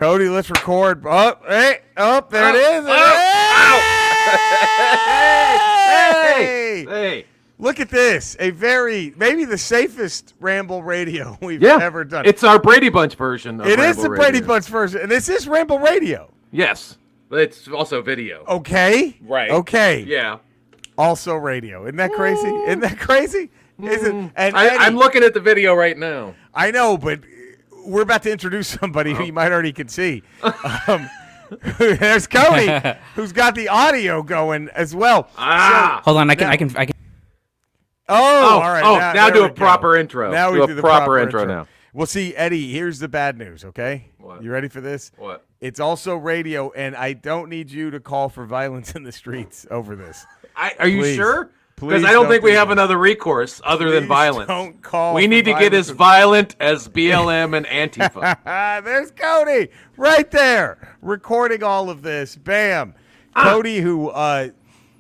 Cody, let's record. Oh, hey, there it is. Hey. Look at this. Maybe the safest Ramble radio we've ever done. It's our Brady Bunch version of It Ramble is the Radio. Brady Bunch version, and this is Ramble Radio. Yes, but it's also video. Okay. Right. Okay. Yeah. Also radio. Isn't that crazy? Isn't that crazy? Is it? And I'm looking at the video right now. I know, but we're about to introduce somebody who you might already can see. There's Cody, who's got the audio going as well. Hold on, I can. All right. Now do we a proper intro. Now we do do a the proper intro now. Well, see, Eddie, here's the bad news, okay? What? You ready for this? What? It's also radio, and I don't need you to call for violence in the streets over this. Are you Please. sure? Please Because I don't think we do have that. another recourse other than Please violence. Don't call. We need to get as violent as BLM and Antifa. There's Cody right there recording all of this. Bam. Cody, who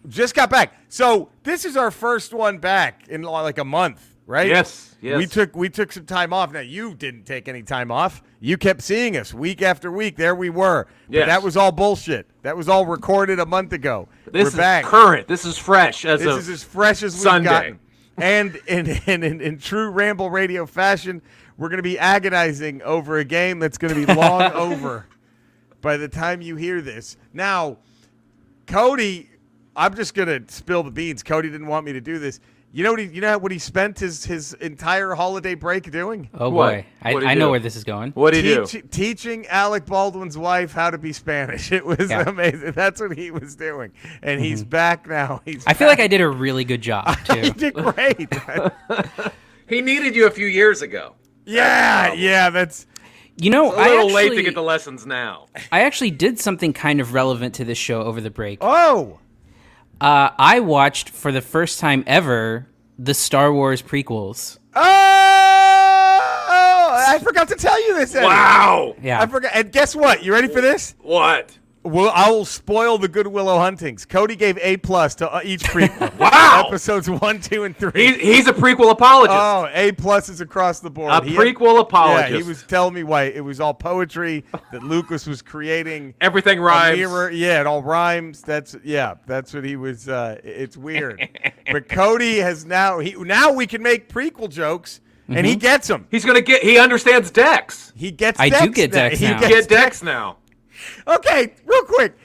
just got back. So this is our first one back in like a month, right? Yes. We took some time off. Now you didn't take any time off. You kept seeing us week after week. There we were. Yes. But that was all bullshit. That was all recorded a month ago. This We're is back. current. This is fresh as This of is as fresh as we've Sunday. gotten. And in true Ramble Radio fashion, we're going to be agonizing over a game that's going to be long over by the time you hear this. Now, Cody, I'm just going to spill the beans. Cody didn't want me to do this. You know what he spent his entire holiday break doing? Oh What? boy, What'd he I do? know where this is going. What do you do? Teaching Alec Baldwin's wife how to be Spanish. It was amazing. That's what he was doing, and he's back now. I feel like I did a really good job He too. did great. He needed you a few years ago. Yeah. That's You know, A little late to get the lessons now. I actually did something kind of relevant to this show over the break. I I watched for the first time ever the Star Wars prequels. I forgot to tell you this, Eddie. Wow. Yeah. I forgot. And guess what? You ready for this? What? Well, I will spoil the Good Willow Huntings. Cody gave A+ to each prequel. Wow. Episodes 1, 2, and 3. He's a prequel apologist. Oh, A+ is across the board. A prequel apologist. Yeah, he was telling me why it was all poetry that Lucas was creating. Everything rhymes. Yeah, it all rhymes. That's what he was. It's weird. But Cody has now we can make prequel jokes, and he gets them. He understands Dex. He gets. I Dex do get now. Dex He now. gets Get Dex now. Okay, real quick.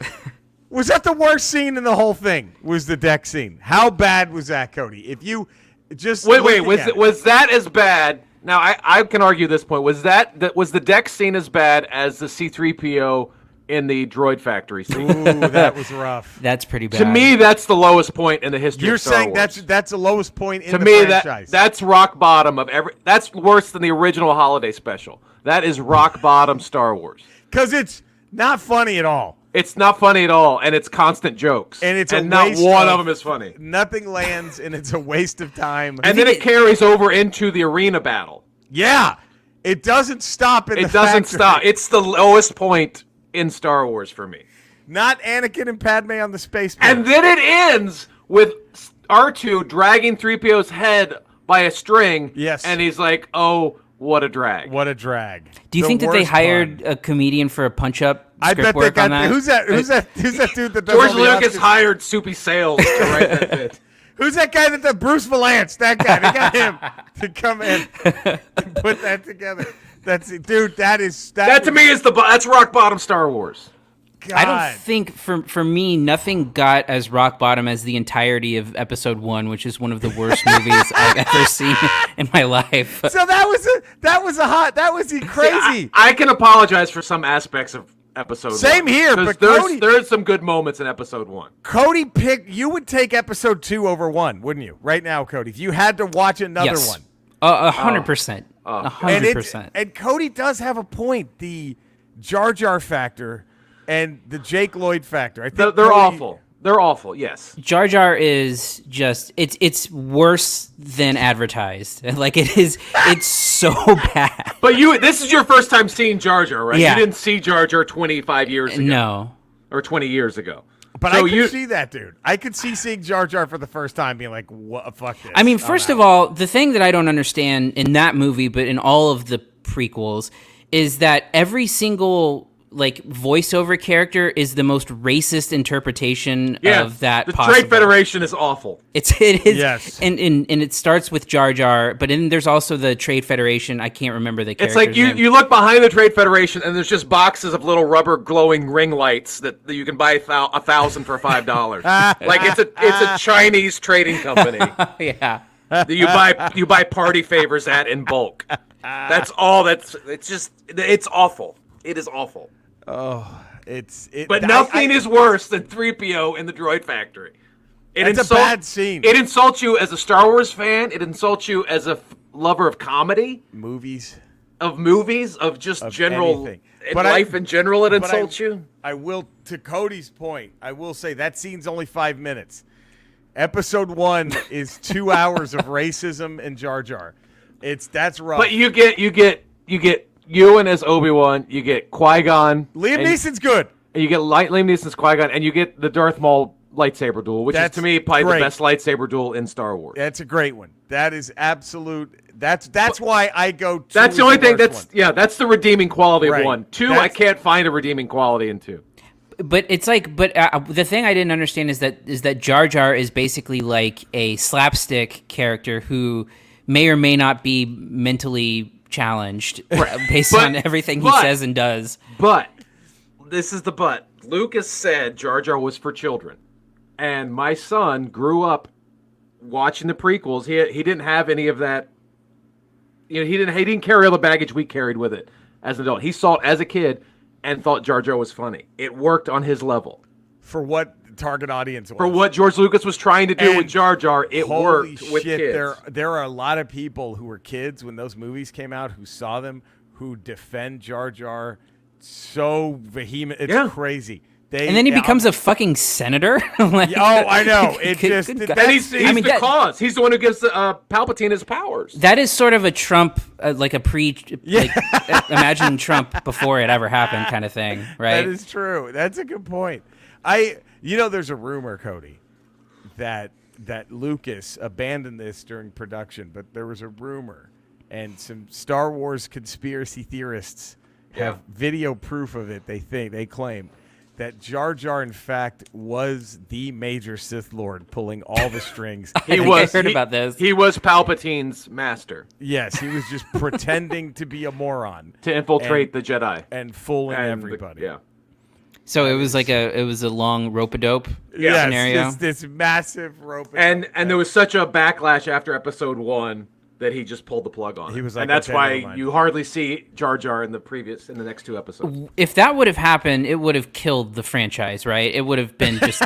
Was that the worst scene in the whole thing? Was the Dex scene? How bad was that, Cody? If you just Wait, looking at it. was that as bad? Now I can argue this point. Was the Dex scene as bad as the C-3PO in the droid factory scene? Ooh, that was rough. That's pretty bad. To me, that's the lowest point in the history You're of Star saying Wars. that's the lowest point in To the me, franchise. that's rock bottom of every. That's worse than the original holiday special. That is rock bottom Star Wars. Because it's not funny at all. It's not funny at all, and it's constant jokes. And it's a not waste one of of- them is funny. Nothing lands, and it's a waste of time. And then it carries over into the arena battle. Yeah, it doesn't stop in the It doesn't factory. stop. It's the lowest point in Star Wars for me. Not Anakin and Padme on the spaceport. And then it ends with R2 dragging 3PO's head by a string. Yes. And he's like, oh, what a drag. What a drag. Do you The think that they worst hired pun. a comedian for a punch-up I script bet they work got on that? Who's that dude that does George all the Lucas Oscars? hired Soupy Sales to write that bit. Who's that guy that the Bruce Valance? That guy. They got him to come in and put that together. That's it. Dude, That to me is that's rock bottom Star Wars. God. I don't think for me nothing got as rock bottom as the entirety of Episode 1, which is one of the worst movies I've ever seen in my life. So that was crazy. I can apologize for some aspects of Episode 1. Same here, 'Cause but there's some good moments in Episode 1. Cody you would take Episode 2 over 1, wouldn't you? Right now, Cody, if you had to watch another Yes. one. 100%. 100%. And Cody does have a point. The Jar Jar factor and the Jake Lloyd factor. I think They're Cody- awful. They're awful, yes. Jar Jar is just it's worse than advertised. Like it's so bad. But this is your first time seeing Jar Jar, right? Yeah. You didn't see Jar Jar 25 years ago. No. Or 20 years ago. But So I could see that, dude. I could see seeing Jar Jar for the first time being like, what, fuck this. I mean, I'm first out. of all, the thing that I don't understand in that movie, but in all of the prequels, is that every single like voiceover character is the most racist interpretation of that the possible. Trade Federation is awful. It is, Yes. and it starts with Jar Jar, but then there's also the Trade Federation. I can't remember the It's character's like name. you look behind the Trade Federation and there's just boxes of little rubber glowing ring lights that you can buy 1,000 for $5. Like it's a Chinese trading company Yeah. that you buy party favors at in bulk. That's all. It's awful. It is awful. But nothing is worse than 3PO in the droid factory. It's a bad scene. It insults you as a Star Wars fan. It insults you as a lover of comedy, movies, of just general anything. life in general. It insults you. I will, to Cody's point, I will say that scene's only 5 minutes. Episode 1 is 2 hours of racism and Jar Jar. That's rough. But you get Ewan as Obi-Wan. You get Qui-Gon. Liam Neeson's good. And you get Liam Neeson's Qui-Gon, and you get the Darth Maul lightsaber duel, which is to me probably the best lightsaber duel in Star Wars. That's a great one. That is absolute. That's why I go. That's the only thing. That's the redeeming quality Right. of 1. 2, I can't find a redeeming quality in 2. But it's like, the thing I didn't understand is that Jar Jar is basically like a slapstick character who may or may not be mentally challenged based on everything he says and does. But this is the but. Lucas said Jar Jar was for children, and my son grew up watching the prequels. He didn't have any of that. You know, he didn't carry all the baggage we carried with it as an adult. He saw it as a kid and thought Jar Jar was funny. It worked on his level. For what the target audience was. For what George Lucas was trying to do with Jar Jar, it worked with kids. There are a lot of people who were kids when those movies came out who saw them, who defend Jar Jar so vehement. It's crazy. And then he becomes a fucking senator. I know. It just. And he's the cause. He's the one who gives Palpatine his powers. That is sort of a Trump, imagine Trump before it ever happened kind of thing, right? That is true. That's a good point. There's a rumor, Cody, that Lucas abandoned this during production, but there was a rumor, and some Star Wars conspiracy theorists have video proof of it. They claim that Jar Jar, in fact, was the major Sith Lord pulling all the strings. I heard about this. He was Palpatine's master. Yes, he was just pretending to be a moron. To infiltrate the Jedi. And fooling everybody. So it was like a long rope-a-dope scenario? This massive rope-a-dope. And there was such a backlash after episode 1 that he just pulled the plug on. He was like, and that's okay, why never mind. you hardly see Jar Jar in the next 2 episodes. If that would have happened, it would have killed the franchise, right? It would have been just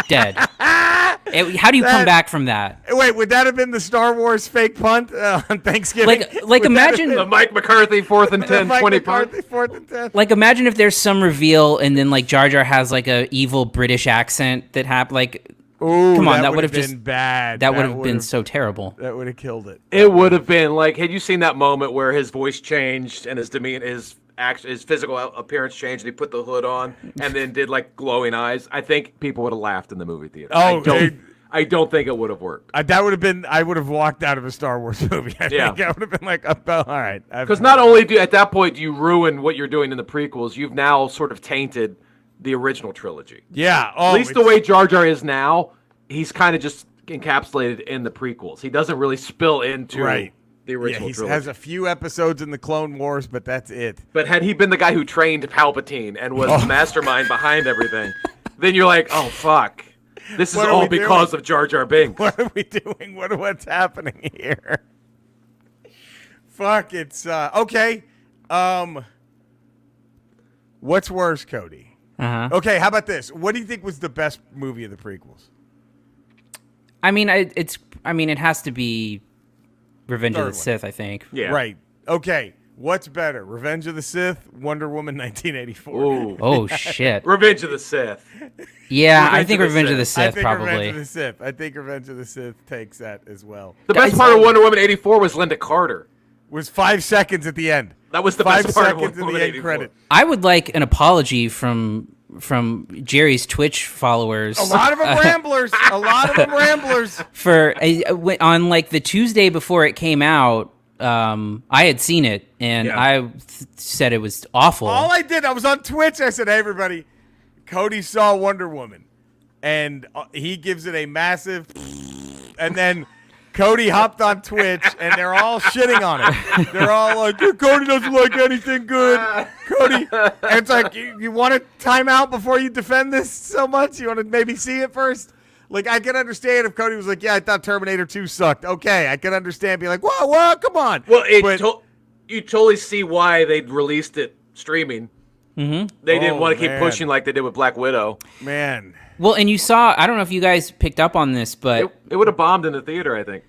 dead. How do you come back from that? Wait, would that have been the Star Wars fake punt on Thanksgiving? Like imagine the Mike McCarthy 4th and 10, 20 punt. 4th and 10. Like imagine if there's some reveal and then like Jar Jar has like a evil British accent that happened. Like, ooh, come on, that would have been just bad. That would have been so terrible. That would have killed it. It would have been like, had you seen that moment where his voice changed and his demeanor, his physical appearance changed, and he put the hood on and then did like glowing eyes? I think people would have laughed in the movie theater. I don't think it would have worked. That would have been. I would have walked out of a Star Wars movie. I think I would have been like, all right. Because not only at that point do you ruin what you're doing in the prequels, you've now sort of tainted the original trilogy. Yeah. At least the way Jar Jar is now, he's kind of just encapsulated in the prequels. He doesn't really spill into the original trilogy. He has a few episodes in the Clone Wars, but that's it. But had he been the guy who trained Palpatine and was the mastermind behind everything, then you're like, oh, fuck. This is all because of Jar Jar Binks. What are we doing? What's happening here? Fuck, it's okay. What's worse, Cody? Okay, how about this? What do you think was the best movie of the prequels? I mean, it has to be Revenge of the Sith, I think. Yeah. Right. Okay. What's better, Revenge of the Sith, Wonder Woman 1984? Ooh. Oh shit. Revenge of the Sith. Yeah, I think Revenge of the Sith probably. I think Revenge of the Sith takes that as well. The best part of Wonder Woman 84 was Linda Carter. Was 5 seconds at the end. That was the 5 best part of seconds Wonder in Woman the end 84. credit. I would like an apology from Jerry's Twitch followers. A lot of them ramblers. For on like the Tuesday before it came out, I had seen it, and I said it was awful. All I did, I was on Twitch. I said, "Hey, everybody, Cody saw Wonder Woman," and he gives it a massive, and then Cody hopped on Twitch, and they're all shitting on it. They're all like, "Cody doesn't like anything good." Cody, and it's like, you want to time out before you defend this so much? You want to maybe see it first? Like, I can understand if Cody was like, "Yeah, I thought Terminator 2 sucked." Okay, I can understand being like, "Whoa, come on." Well, you totally see why they released it streaming. Mm-hmm. They didn't want to keep pushing like they did with Black Widow. Man. Well, and you saw, I don't know if you guys picked up on this, but it would have bombed in the theater, I think.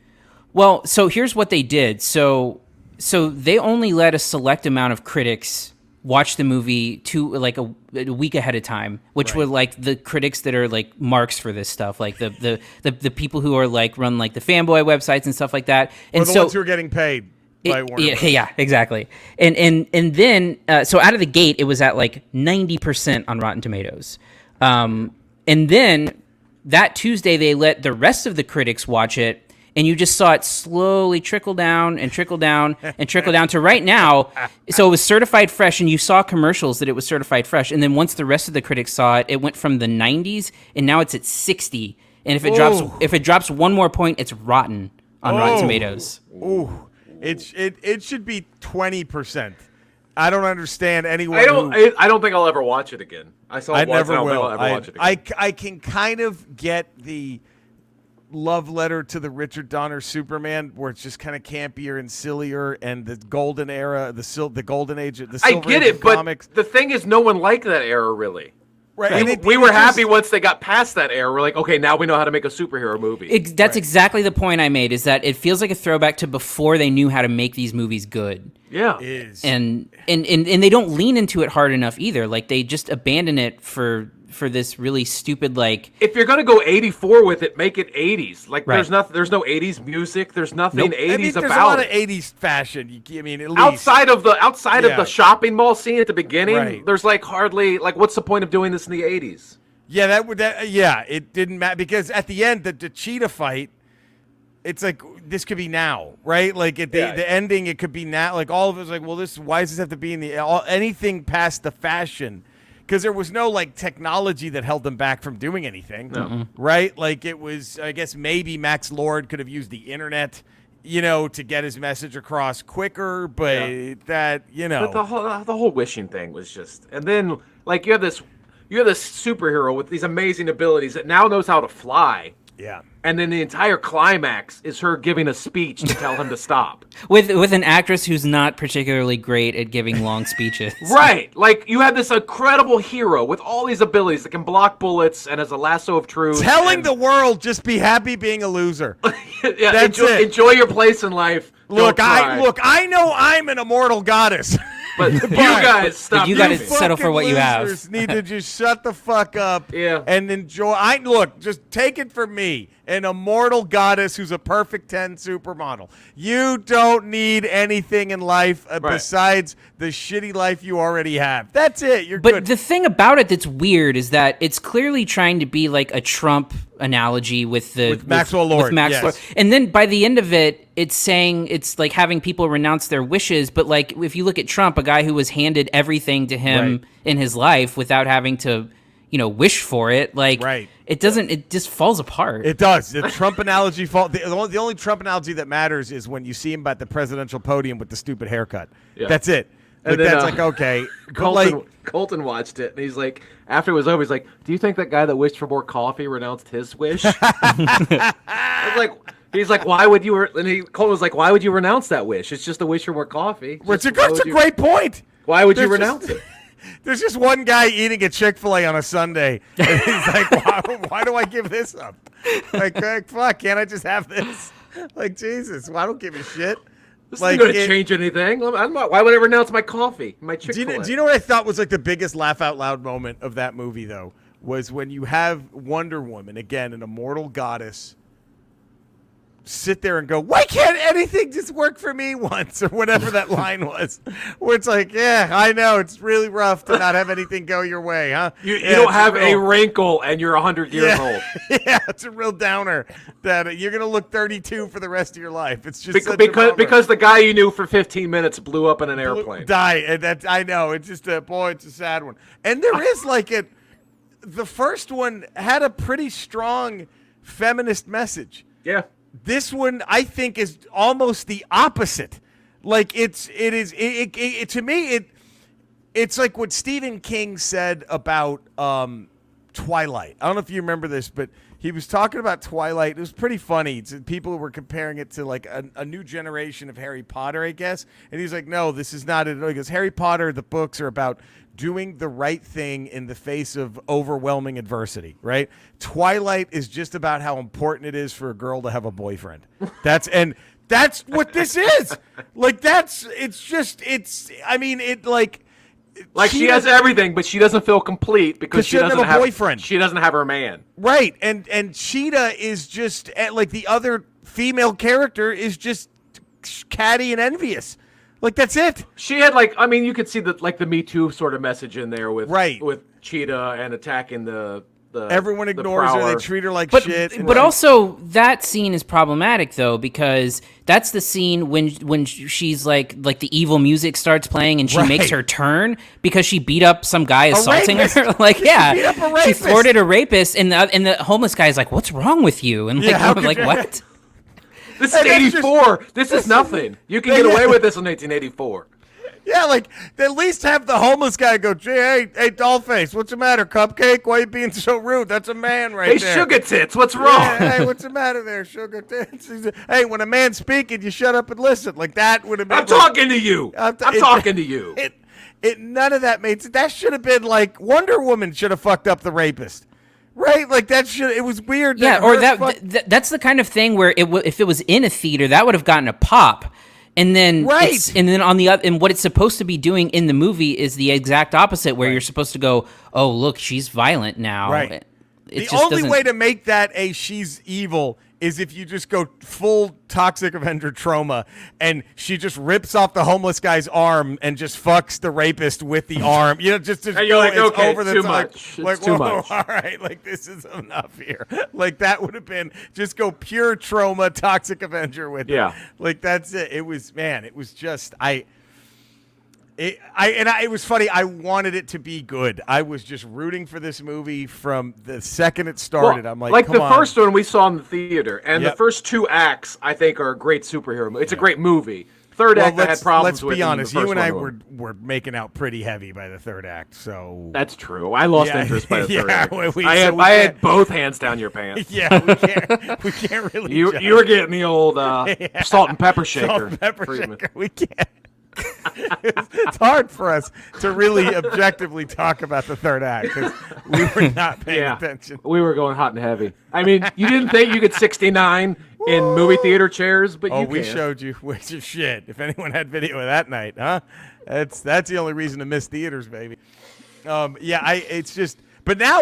Well, so here's what they did. So they only let a select amount of critics watch the movie a week ahead of time, which were like the critics that are like marks for this stuff, like the people who are like run like the fanboy websites and stuff like that. And or the ones who are getting paid by Warner Bros. Yeah, exactly. And then so out of the gate, it was at like 90% on Rotten Tomatoes. And then that Tuesday, they let the rest of the critics watch it. And you just saw it slowly trickle down and trickle down and trickle down to right now. So it was certified fresh, and you saw commercials that it was certified fresh. And then once the rest of the critics saw it, it went from the 90s, and now it's at 60. And if it drops one more point, it's rotten on Rotten Tomatoes. Ooh, it should be 20%. I don't understand anyone. I don't think I'll ever watch it again. I saw it once. I don't think I'll ever watch it again. I can kind of get the love letter to the Richard Donner Superman, where it's just kind of campier and sillier, and the golden era, the golden age, the silver I get age it, of comics. But the thing is, no one liked that era really. Right, we were happy once they got past that era. We're like, okay, now we know how to make a superhero movie. That's exactly the point I made. Is that it feels like a throwback to before they knew how to make these movies good. Yeah, it is. And they don't lean into it hard enough either. Like they just abandon it for this really stupid, like, if you're gonna go 84 with it, make it 80s. Like right. there's no 80s music. There's nothing 80s I mean, about there's a lot it. of 80s fashion. I mean, at least outside of the shopping mall scene at the beginning, right. There's like hardly like what's the point of doing this in the 80s? Yeah, it didn't matter because at the end, the cheetah fight, it's like this could be now, right? Like at the ending, it could be now. Like all of it's like, well, why does this have to be in anything past the fashion? Because there was no like technology that held them back from doing anything, right? Like it was, I guess maybe Max Lord could have used the internet, to get his message across quicker, but But the whole wishing thing was just, and then like you have this superhero with these amazing abilities that now knows how to fly. Yeah. And then the entire climax is her giving a speech to tell him to stop. With an actress who's not particularly great at giving long speeches. Right. Like, you have this incredible hero with all these abilities that can block bullets and has a lasso of truth. Telling the world, just be happy being a loser. Yeah, That's it. Enjoy your place in life. Look, I know I'm an immortal goddess. But you guys stop. But you got to settle for what you have. Need to just shut the fuck up and enjoy. Just take it from me, an immortal goddess who's a perfect 10 supermodel. You don't need anything in life besides the shitty life you already have. That's it. You're good. But the thing about it that's weird is that it's clearly trying to be like a Trump analogy with Maxwell Lord. With Max Lord. And then by the end of it, it's saying it's like having people renounce their wishes. But like if you look at Trump, a guy who was handed everything to him in his life without having to, wish for it, like it doesn't. It just falls apart. It does. The Trump analogy fall. The only Trump analogy that matters is when you see him at the presidential podium with the stupid haircut. Yeah. That's it. Like, then, that's like okay. Colton watched it and he's like, after it was over, he's like, "Do you think that guy that wished for more coffee renounced his wish?" He's like, "Why would you?" Colton was like, "Why would you renounce that wish? It's just a wish for more coffee." It's a great point. Why would you renounce it? There's just one guy eating a Chick-fil-A on a Sunday, and he's like, why do I give this up? Like, fuck, can't I just have this? Like, Jesus, I don't give a shit. This isn't going to change anything. Why would I renounce my coffee, my Chick-fil-A? Do you know what I thought was like the biggest laugh-out-loud moment of that movie, though? Was when you have Wonder Woman, again, an immortal goddess, sit there and go, why can't anything just work for me once, or whatever that line was, where it's like, yeah, I know it's really rough to not have anything go your way, huh? You don't have a wrinkle and you're 100 years old. Yeah, it's a real downer that you're gonna look 32 for the rest of your life. It's just because the guy you knew for 15 minutes blew up in an airplane. Die, and that's, I know, it's just it's a sad one. And there is like the first one had a pretty strong feminist message. Yeah. This one, I think, is almost the opposite. Like to me, it's like what Stephen King said about Twilight. I don't know if you remember this, but he was talking about Twilight. It was pretty funny. People were comparing it to like a new generation of Harry Potter, I guess. And he's like, no, this is not it. He goes, Harry Potter, the books are about doing the right thing in the face of overwhelming adversity, right? Twilight is just about how important it is for a girl to have a boyfriend. That's what this is. Like, she has everything, but she doesn't feel complete because she doesn't have a boyfriend. She doesn't have her man. Right. And Cheetah is just like the other female character is just catty and envious. Like, that's it. She had you could see the Me Too sort of message in there with Cheetah and attacking the everyone ignores her. They treat her like shit. But also that scene is problematic though, because that's the scene when she's like the evil music starts playing and she makes her turn because she beat up some guy assaulting her. Like, yeah, she beat up a rapist. She thwarted a rapist, and the homeless guy is like, "What's wrong with you?" And what? This is 84. This is nothing. You can get away with this in 1984. Yeah, like, they at least have the homeless guy go, hey, Dollface, what's the matter, Cupcake? Why are you being so rude? That's a man there. Hey, Sugar Tits, what's wrong? Yeah, hey, what's the matter there, Sugar Tits? Hey, when a man's speaking, you shut up and listen. Like, that would have been... I'm talking to you. I'm talking to you. None of that made sense. That should have been like, Wonder Woman should have fucked up the rapist. Right, like it was weird. That's the kind of thing where if it was in a theater, that would have gotten a pop, and then on the other, and what it's supposed to be doing in the movie is the exact opposite, where you're supposed to go, oh look, she's violent now. Right. The only way to make that she's evil is if you just go full Toxic Avenger trauma and she just rips off the homeless guy's arm and just fucks the rapist with the arm. You know, just and you're like, okay, over the too top. much. Like, too much. All right, like, this is enough here. Like, that would have been just go pure trauma Toxic Avenger with it. Like, that's it. It was just it was funny. I wanted it to be good. I was just rooting for this movie from the second it started. Well, I'm like, come the first one we saw in the theater, and the first two acts I think are a great superhero movie. It's a great movie. Third act I had problems with. Let's be honest. You and I were making out pretty heavy by the third act, so that's true. I lost interest by the third act. I had both hands down your pants. Yeah, we can't really. You were getting the old salt and pepper shaker. Salt and pepper shaker. We can't. It's hard for us to really objectively talk about the third act because we were not paying attention. We were going hot and heavy. I mean, you didn't think you could 69 in movie theater chairs, but we showed you, which is shit. If anyone had video of that night, huh? That's the only reason to miss theaters, baby. It's just. But now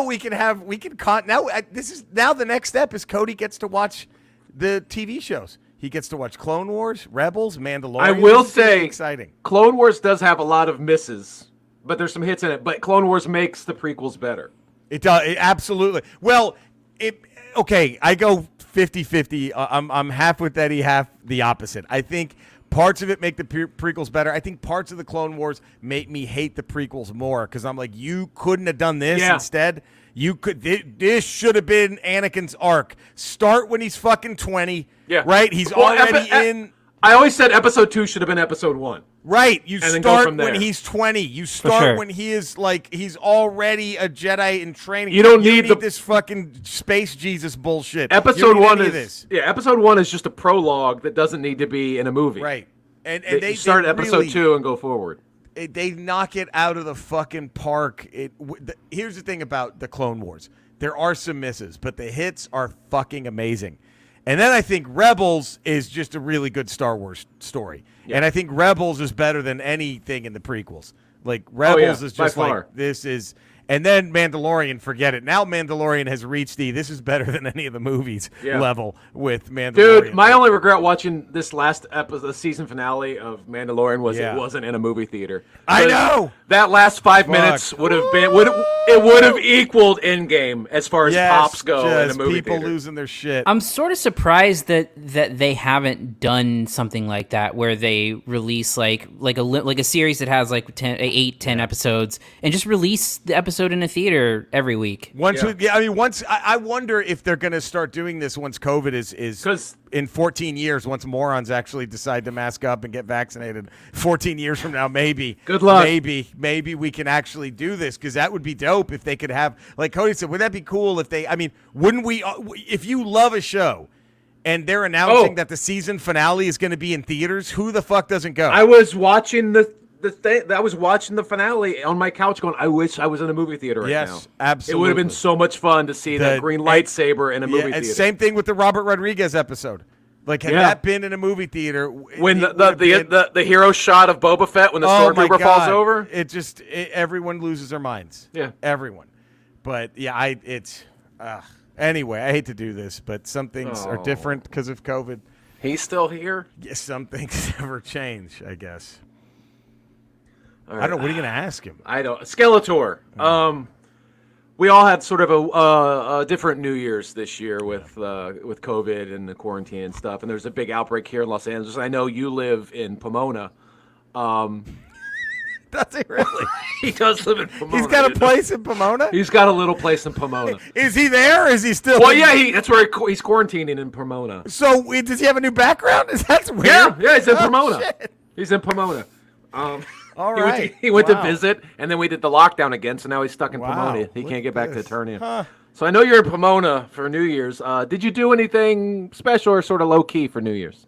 the next step is Cody gets to watch the TV shows. He gets to watch Clone Wars, Rebels, Mandalorian. I will say, exciting. Clone Wars does have a lot of misses, but there's some hits in it. But Clone Wars makes the prequels better. It does, absolutely. Well, I go 50-50. I'm half with Eddie, half the opposite. I think parts of it make the prequels better. I think parts of the Clone Wars make me hate the prequels more because I'm like, you couldn't have done this instead. You could. This should have been Anakin's arc. Start when he's fucking 20. Yeah. Right. He's already in. I always said episode 2 should have been episode 1. Right. You start when he's 20. You start when he is he's already a Jedi in training. You don't need this fucking space Jesus bullshit. Episode 1 is episode 1 is just a prologue that doesn't need to be in a movie. Right. And they start episode 2 and go forward. They knock it out of the fucking park. Here's the thing about the Clone Wars. There are some misses, but the hits are fucking amazing. And then I think Rebels is just a really good Star Wars story. Yeah. And I think Rebels is better than anything in the prequels. Like, Rebels is just like, this is... And then Mandalorian, forget it. Now Mandalorian has reached this is better than any of the movies level with Mandalorian. Dude, my only regret watching this last episode, the season finale of Mandalorian, was it wasn't in a movie theater. I know! That last 5 minutes would have been, it would have equaled Endgame as far as pops go in a movie people theater. losing their shit. I'm sort of surprised that they haven't done something like that, where they release like a series that has like 10 episodes, and just release the episode in a theater every week. I wonder if they're going to start doing this once COVID is in 14 years, once morons actually decide to mask up and get vaccinated. 14 years from now, maybe. Good luck. Maybe we can actually do this, because that would be dope if they could have, like Cody said, wouldn't that be cool if they, wouldn't we, if you love a show and they're announcing that the season finale is going to be in theaters, who the fuck doesn't go? I was watching I was watching the finale on my couch going, I wish I was in a movie theater right now. Yes, absolutely. It would have been so much fun to see that green lightsaber in a movie theater. Same thing with the Robert Rodriguez episode. Like, had that been in a movie theater, when the hero shot of Boba Fett when the stormtrooper falls over, everyone loses their minds. Yeah, everyone. But anyway, I hate to do this, but some things are different because of COVID. He's still here. Yeah, some things never change, I guess. Right. I don't know. What are you going to ask him? I don't. Skeletor. We all had sort of a different New Year's this year with COVID and the quarantine and stuff. And there's a big outbreak here in Los Angeles. I know you live in Pomona. Does he really? He does live in Pomona. He's got a place in Pomona? He's got a little place in Pomona. Is he there, or is he still? Well, yeah, that's where he's quarantining in Pomona. So does he have a new background? That's weird. Yeah, he's in Pomona. Shit. He's in Pomona. All right. He went to visit, and then we did the lockdown again, so now he's stuck in Pomona. He can't get back to Eternia. Huh. So I know you're in Pomona for New Year's. Did you do anything special or sort of low-key for New Year's?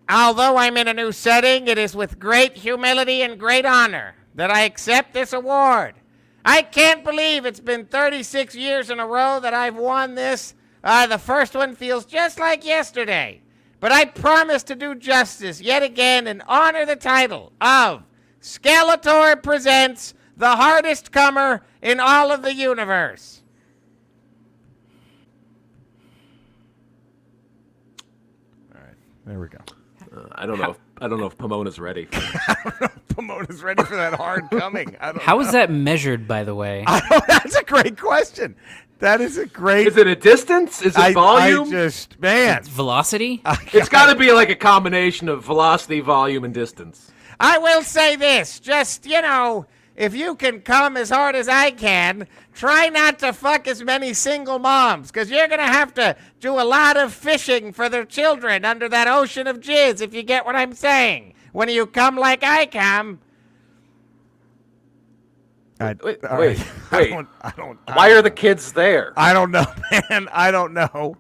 Although I'm in a new setting, it is with great humility and great honor that I accept this award. I can't believe it's been 36 years in a row that I've won this. The first one feels just like yesterday. But I promise to do justice yet again and honor the title of Skeletor presents the hardest comer in all of the universe. All right, there we go. I don't know if Pomona's ready. I don't know if Pomona's ready for that hard coming. How is that measured, by the way? That's a great question. That is a great. Is it a distance? Is it volume? It's velocity? It's got to be like a combination of velocity, volume, and distance. I will say this, just, if you can come as hard as I can, try not to fuck as many single moms, because you're going to have to do a lot of fishing for their children under that ocean of jizz, if you get what I'm saying. When you come like I come. Wait. I don't. Why are the kids there? I don't know, man. I don't know.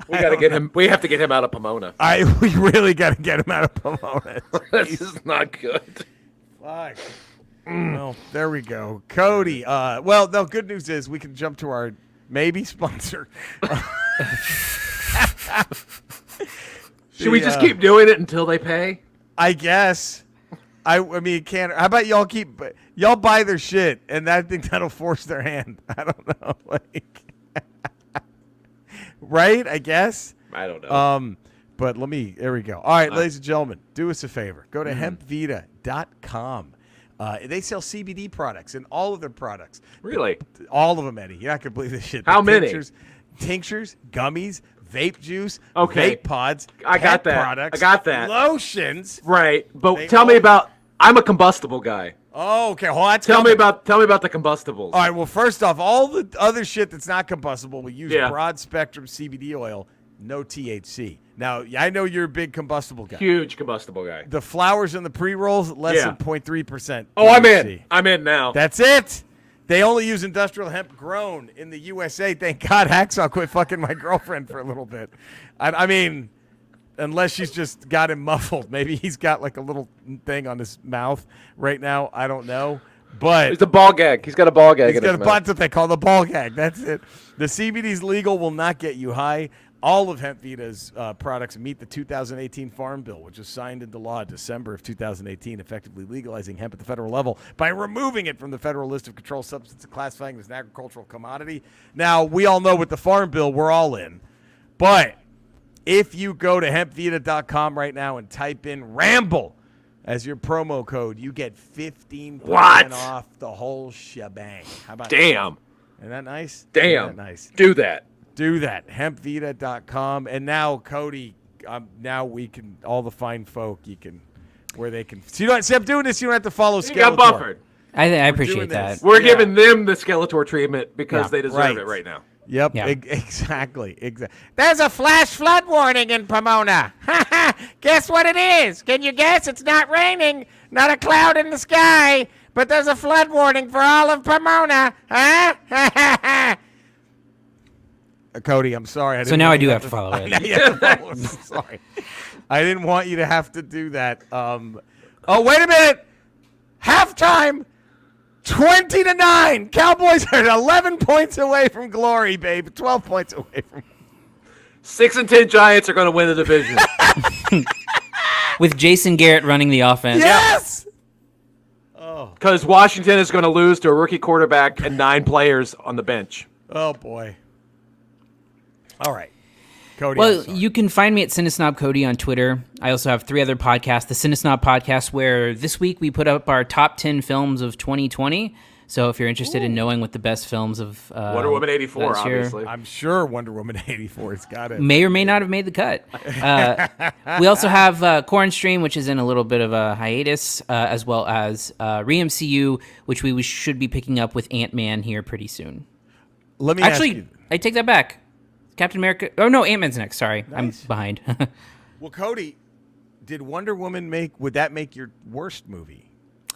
We got to get him. We have to get him out of Pomona. We really got to get him out of Pomona. This is not good. Fuck. Well, there we go, Cody. Well, no. Good news is we can jump to our maybe sponsor. Should we just keep doing it until they pay? I guess. I mean, can't. How about y'all buy their shit, and I think that'll force their hand. I don't know, right? I guess. I don't know. But there we go. All right, ladies and gentlemen, do us a favor. Go to hempvita.com. They sell CBD products and all of their products. Really? All of them, Eddie. You're not going to believe this shit. How many? Tinctures, gummies, vape juice, okay. vape pods, I got that. products, I got that. lotions. Right. But tell me about, I'm a combustible guy. Oh, okay. Well, tell me about the combustibles. All right. Well, first off, all the other shit that's not combustible, we use broad spectrum CBD oil, no THC. Now, I know you're a big combustible guy. Huge combustible guy. The flowers and the pre-rolls, less than 0.3%. Oh, I'm in. I'm in now. That's it. They only use industrial hemp grown in the USA. Thank God Hacksaw quit fucking my girlfriend for a little bit. I mean, unless she's just got him muffled. Maybe he's got like a little thing on his mouth right now. I don't know. But it's a ball gag. He's got a ball gag. That's what they call the ball gag. That's it. The CBD's legal, will not get you high. all of Hemp Vita's products meet the 2018 Farm Bill, which was signed into law December of 2018, effectively legalizing hemp at the federal level by removing it from the federal list of controlled substances and classifying it as an agricultural commodity. Now, we all know with the Farm Bill, we're all in. But if you go to hempvita.com right now and type in Ramble as your promo code, you get 15% off the whole shebang. How about Damn. that? Isn't that nice? Damn. Isn't that nice? Do that. Do that. Hempvita.com. And now, Cody, now we can, all the fine folk, where they can. So you don't, see, I'm doing this, you don't have to follow Skeletor. You got buffered. I appreciate that. We're giving them the Skeletor treatment because they deserve it right now. Yep, Yeah. Exactly. There's a flash flood warning in Pomona. Guess what it is? Can you guess? It's not raining, not a cloud in the sky, but there's a flood warning for all of Pomona. Huh? Cody, I'm sorry. So now I do have to follow it. I'm sorry. I didn't want you to have to do that. Oh, wait a minute. Halftime. 20-9. Cowboys are 11 points away from glory, babe. 12 points away from. 6-10 Giants are going to win the division. With Jason Garrett running the offense. Yes. Because Washington is going to lose to a rookie quarterback and 9 players on the bench. Oh boy. All right. Cody. Well, you can find me at Cinesnob Cody on Twitter. I also have 3 other podcasts. The Cinesnob podcast, where this week we put up our top 10 films of 2020. So if you're interested in knowing what the best films of Wonder Woman 84, last year, obviously. I'm sure Wonder Woman 84 has got it. may or may not have made the cut. We also have Corn Stream, which is in a little bit of a hiatus, as well as ReMCU, which we should be picking up with Ant-Man here pretty soon. Let me ask Actually, you. I take that back. Captain America. Oh no, Ant-Man's next. Sorry, Nice. I'm behind. Well, Cody, did Wonder Woman would that make your worst movie?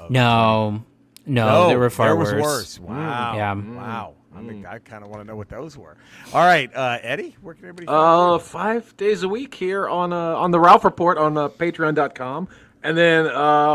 No, there were far was worse. worse. Wow. Yeah. Wow. I kind of want to know what those were. All right, Eddie, where can everybody find you? 5 days a week here on the Ralph Report on patreon.com. And then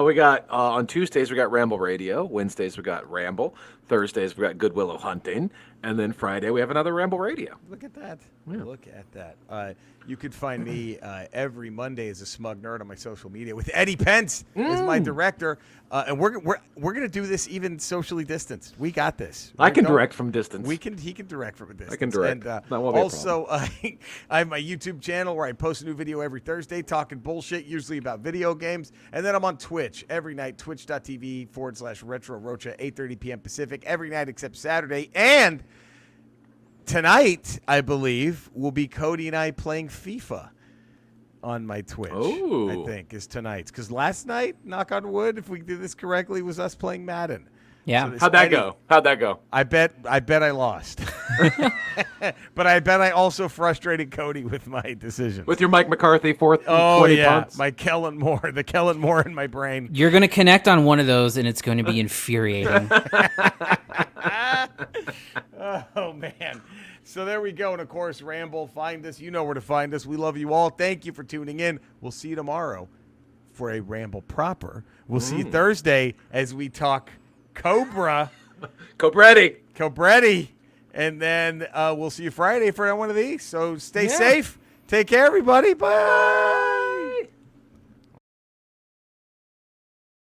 we got on Tuesdays we got Ramble Radio, Wednesdays we got Ramble, Thursdays we got Good Willow Hunting, and then Friday we have another Ramble Radio. Look at that. Yeah. Look at that. You could find me every Monday as a smug nerd on my social media with Eddie Pence as my director. And we're gonna do this even socially distanced. We got this. I can direct from distance. He can direct from a distance. I can direct. And That won't be a also, I have my YouTube channel where I post a new video every Thursday talking bullshit, usually about video games. And then I'm on Twitch every night, twitch.tv/Retro Rocha, 8:30 p.m. Pacific, every night except Saturday. And tonight, I believe, will be Cody and I playing FIFA on my Twitch. Oh. I think is tonight's. Because last night, knock on wood, if we did this correctly, was us playing Madden. Yeah. So this How'd that Eddie- go? How'd that go? I bet I lost. But I bet I also frustrated Cody with my decision. With your Mike McCarthy fourth and Oh 20 yeah, punts? my Kellen Moore, the Kellen Moore in my brain. You're gonna connect on one of those, and it's going to be infuriating. Oh man. So there we go. And of course, Ramble, find us. You know where to find us. We love you all. Thank you for tuning in. We'll see you tomorrow for a Ramble proper. We'll see you Thursday as we talk Cobra. Cobretti. And then we'll see you Friday for one of these. So stay safe. Take care, everybody. Bye.